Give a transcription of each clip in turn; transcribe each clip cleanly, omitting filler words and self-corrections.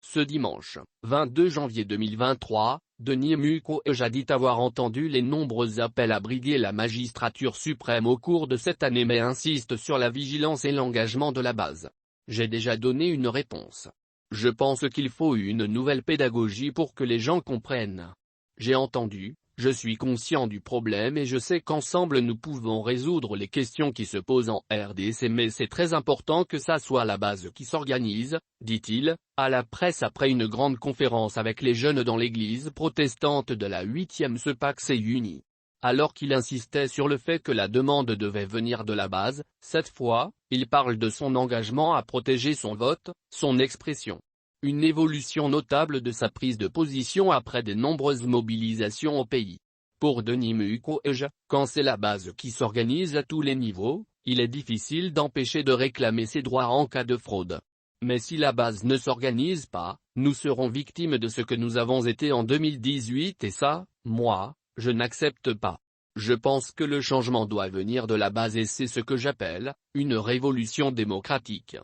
Ce dimanche, 22 janvier 2023, Denis Mukwege a dit avoir entendu les nombreux appels à briguer la magistrature suprême au cours de cette année mais insiste sur la vigilance et l'engagement de la base. J'ai déjà donné une réponse. Je pense qu'il faut une nouvelle pédagogie pour que les gens comprennent. J'ai entendu, je suis conscient du problème et je sais qu'ensemble nous pouvons résoudre les questions qui se posent en RDC mais c'est très important que ça soit la base qui s'organise, dit-il, à la presse après une grande conférence avec les jeunes dans l'église protestante de la 8e CEPAC Unis. Alors qu'il insistait sur le fait que la demande devait venir de la base, cette fois, il parle de son engagement à protéger son vote, son expression. Une évolution notable de sa prise de position après de nombreuses mobilisations au pays. Pour Denis Mukwege, quand c'est la base qui s'organise à tous les niveaux, il est difficile d'empêcher de réclamer ses droits en cas de fraude. Mais si la base ne s'organise pas, nous serons victimes de ce que nous avons été en 2018 et ça, moi, je n'accepte pas. Je pense que le changement doit venir de la base et c'est ce que j'appelle une révolution démocratique.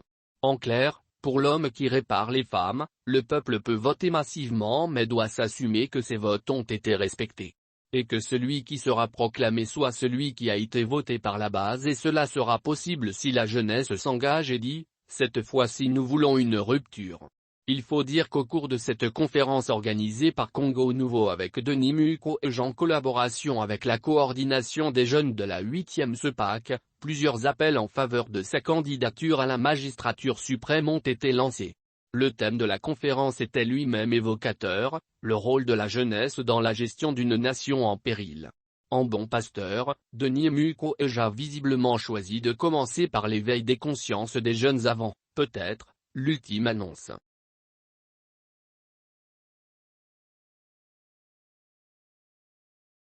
En clair, pour l'homme qui répare les femmes, le peuple peut voter massivement mais doit s'assumer que ses votes ont été respectés. Et que celui qui sera proclamé soit celui qui a été voté par la base et cela sera possible si la jeunesse s'engage et dit, cette fois-ci nous voulons une rupture. Il faut dire qu'au cours de cette conférence organisée par Congo Nouveau avec Denis Mukwege en collaboration avec la coordination des jeunes de la 8e CEPAC, plusieurs appels en faveur de sa candidature à la magistrature suprême ont été lancés. Le thème de la conférence était lui-même évocateur, le rôle de la jeunesse dans la gestion d'une nation en péril. En bon pasteur, Denis Mukwege a visiblement choisi de commencer par l'éveil des consciences des jeunes avant, peut-être, l'ultime annonce.